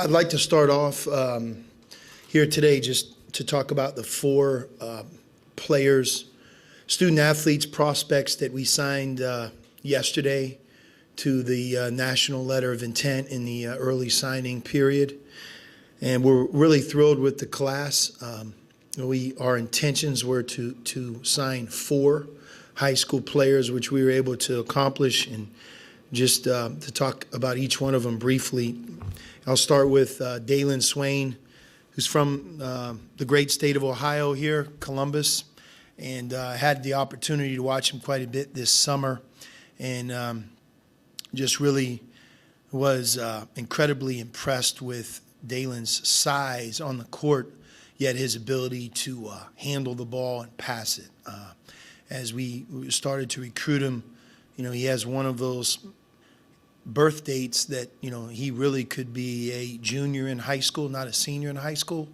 I'd like to start off here today just to talk about the four players, student athletes, prospects that we signed yesterday to the national letter of intent in the early signing period. And we're really thrilled with the class. Our intentions were to sign four high school players, which we were able to accomplish. And just to talk about each one of them briefly, I'll start with Dalen Swain, who's from the great state of Ohio here, Columbus, and had the opportunity to watch him quite a bit this summer, and just really was incredibly impressed with Dalen's size on the court, yet his ability to handle the ball and pass it. As we started to recruit him, he has one of those birth dates that, he really could be a junior in high school, not a senior in high school.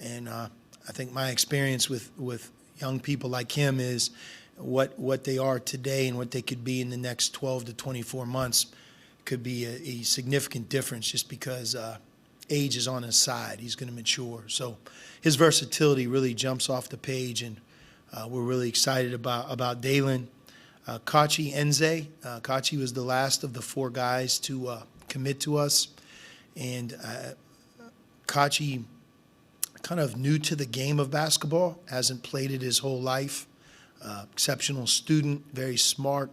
And I think my experience with young people like him is what they are today and what they could be in the next 12 to 24 months could be a significant difference just because age is on his side. He's going to mature. So his versatility really jumps off the page, and we're really excited about Dalen. Kachi Enze. Kachi was the last of the four guys to commit to us. And Kachi, kind of new to the game of basketball, hasn't played it his whole life. Exceptional student, very smart,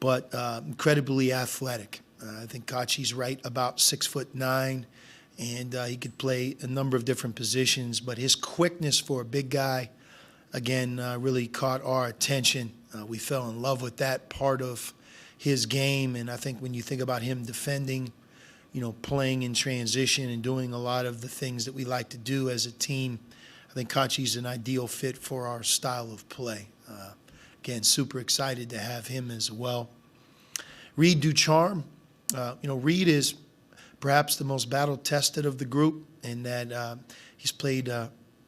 but incredibly athletic. I think Kachi's right about 6'9", and he could play a number of different positions, but his quickness for a big guy, again, really caught our attention. We fell in love with that part of his game, and I think when you think about him defending, playing in transition and doing a lot of the things that we like to do as a team, I think Kachi's an ideal fit for our style of play. Again, super excited to have him as well. Reed Ducharme. Reed is perhaps the most battle-tested of the group in that he's played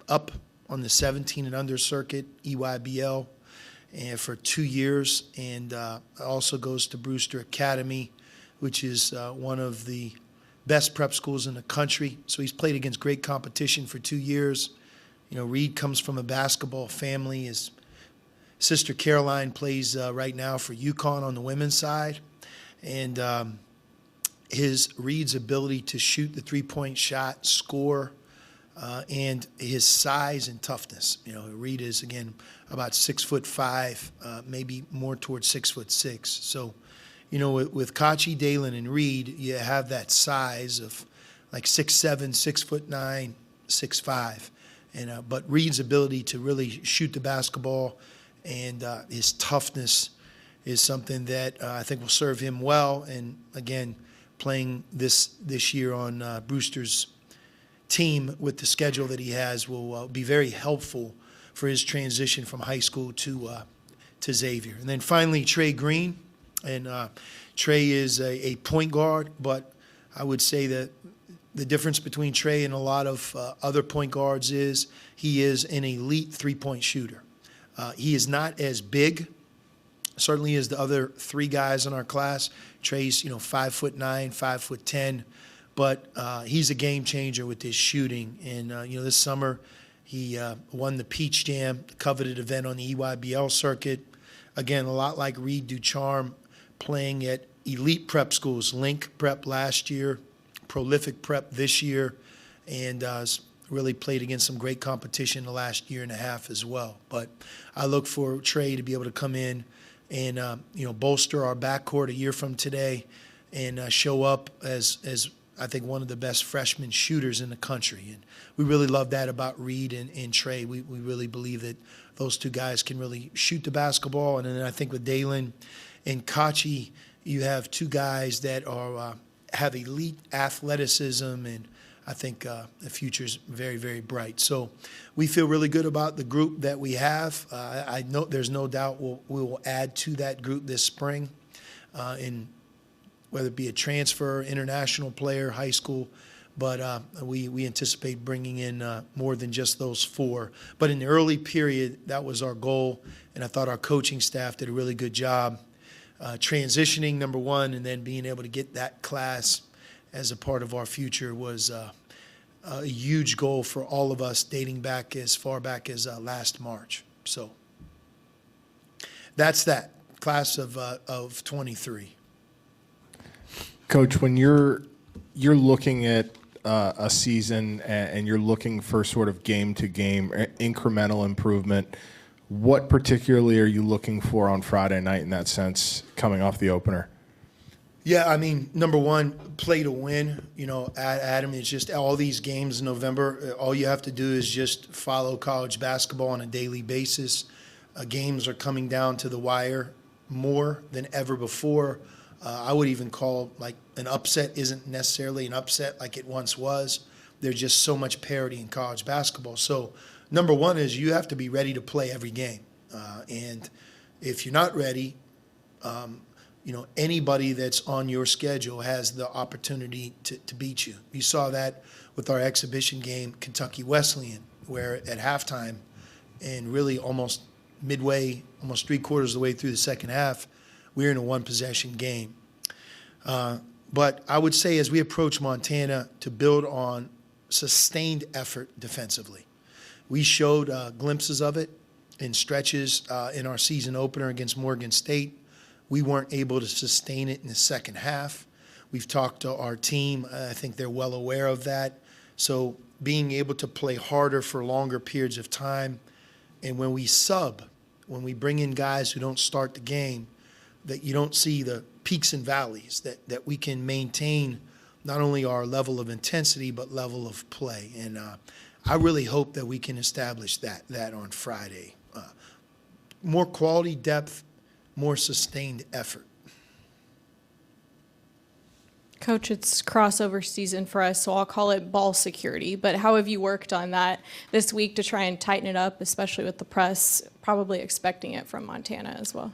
up on the 17 and under circuit, EYBL, and for 2 years, and also goes to Brewster Academy, which is one of the best prep schools in the country. So he's played against great competition for 2 years. Reed comes from a basketball family. His sister Caroline plays right now for UConn on the women's side, and Reed's ability to shoot the three-point shot, score, and his size and toughness. Reed is, again, about 6'5", maybe more towards 6'6". So, with Kachi, Dalen, and Reed, you have that size of like 6'7", 6'9", 6'5". And but Reed's ability to really shoot the basketball and his toughness is something that I think will serve him well. And again, playing this year on Brewster's team with the schedule that he has will be very helpful for his transition from high school to Xavier. And then finally, Trey Green. And Trey is a point guard, but I would say that the difference between Trey and a lot of other point guards is he is an elite three-point shooter. He is not as big, certainly as the other three guys in our class. Trey's, 5'9", 5'10", but he's a game changer with his shooting. And, this summer he won the Peach Jam, the coveted event on the EYBL circuit. Again, a lot like Reed Ducharme, playing at elite prep schools, Link Prep last year, Prolific Prep this year, and really played against some great competition the last year and a half as well. But I look for Trey to be able to come in and bolster our backcourt a year from today and show up as I think one of the best freshman shooters in the country. And we really love that about Reed and Trey. We really believe that those two guys can really shoot the basketball. And then I think with Dalen and Kachi, you have two guys that are have elite athleticism, and I think the future is very, very bright. So we feel really good about the group that we have. I know there's no doubt we will add to that group this spring, in whether it be a transfer, international player, high school. But we anticipate bringing in more than just those four. But in the early period, that was our goal, and I thought our coaching staff did a really good job transitioning, number one, and then being able to get that class as a part of our future was a huge goal for all of us, dating back as far back as last March. So that's that class of 23. Coach, when you're looking at a season and you're looking for sort of game-to-game incremental improvement, what particularly are you looking for on Friday night in that sense, coming off the opener? Yeah, I mean, number one, play to win. You know, Adam, it's just all these games in November, all you have to do is just follow college basketball on a daily basis. Games are coming down to the wire more than ever before. I would even call, like, an upset isn't necessarily an upset like it once was. There's just so much parity in college basketball. So number one is you have to be ready to play every game. And if you're not ready, anybody that's on your schedule has the opportunity to beat you. You saw that with our exhibition game, Kentucky Wesleyan, where at halftime and really almost midway, almost three-quarters of the way through the second half, we were in a one-possession game. But I would say as we approach Montana to build on sustained effort defensively. We showed glimpses of it in stretches in our season opener against Morgan State. We weren't able to sustain it in the second half. We've talked to our team. I think they're well aware of that. So being able to play harder for longer periods of time, and when we sub, when we bring in guys who don't start the game, that you don't see the peaks and valleys, that we can maintain not only our level of intensity but level of play. And I really hope that we can establish that on Friday. More quality, depth, more sustained effort. Coach, it's crossover season for us, so I'll call it ball security. But how have you worked on that this week to try and tighten it up, especially with the press probably expecting it from Montana as well?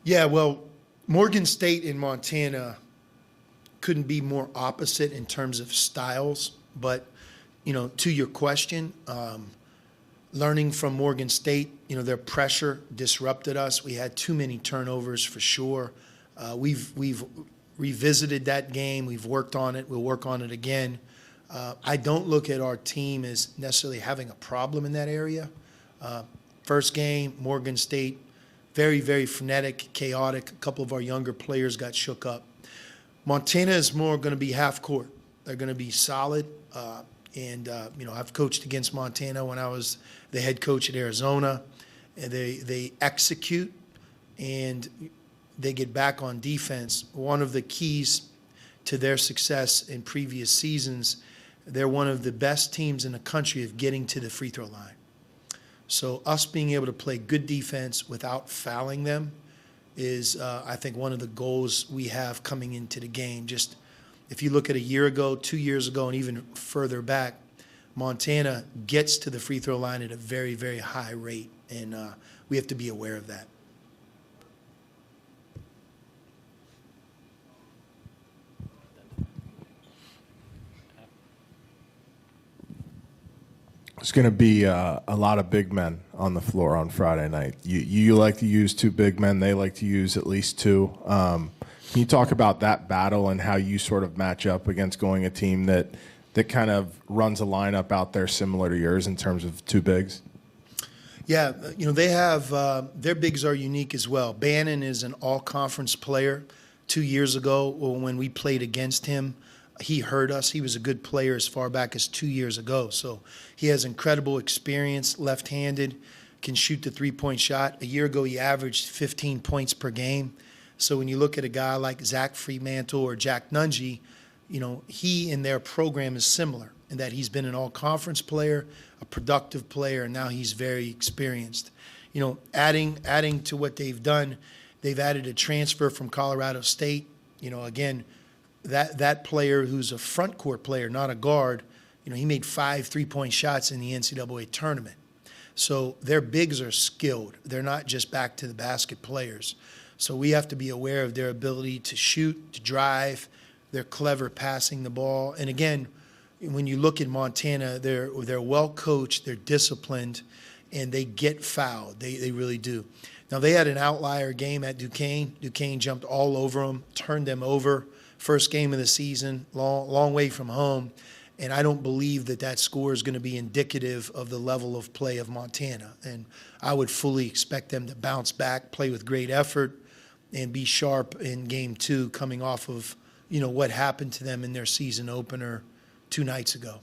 Yeah, well, Morgan State and Montana couldn't be more opposite in terms of styles. But, to your question, learning from Morgan State, their pressure disrupted us. We had too many turnovers for sure. We've revisited that game. We've worked on it. We'll work on it again. I don't look at our team as necessarily having a problem in that area. First game, Morgan State, very, very frenetic, chaotic. A couple of our younger players got shook up. Montana is more going to be half court. They're going to be solid. I've coached against Montana when I was the head coach at Arizona. And they execute and they get back on defense. One of the keys to their success in previous seasons, they're one of the best teams in the country of getting to the free throw line. So us being able to play good defense without fouling them is, I think, one of the goals we have coming into the game. Just if you look at a year ago, 2 years ago, and even further back, Montana gets to the free throw line at a very, very high rate, and we have to be aware of that. There's going to be a lot of big men on the floor on Friday night. You like to use two big men. They like to use at least two. Can you talk about that battle and how you sort of match up against going a team that kind of runs a lineup out there similar to yours in terms of two bigs? Yeah, they have their bigs are unique as well. Bannon is an all-conference player. 2 years ago when we played against him, he hurt us. He was a good player as far back as 2 years ago. So he has incredible experience, left-handed, can shoot the three-point shot. A year ago, he averaged 15 points per game. So when you look at a guy like Zach Fremantle or Jack Nungy, he and their program is similar in that he's been an all-conference player, a productive player, and now he's very experienced. Adding to what they've done, they've added a transfer from Colorado State. Again, that player who's a front court player, not a guard, he made 5 three-point shots in the NCAA tournament. So their bigs are skilled. They're not just back to the basket players. So we have to be aware of their ability to shoot, to drive. They're clever passing the ball. And again, when you look at Montana, they're well coached, they're disciplined, and they get fouled. They really do. Now, they had an outlier game at Duquesne. Duquesne jumped all over them, turned them over first game of the season, long way from home. And I don't believe that score is going to be indicative of the level of play of Montana. And I would fully expect them to bounce back, play with great effort, and be sharp in game 2 coming off of, what happened to them in their season opener 2 nights ago.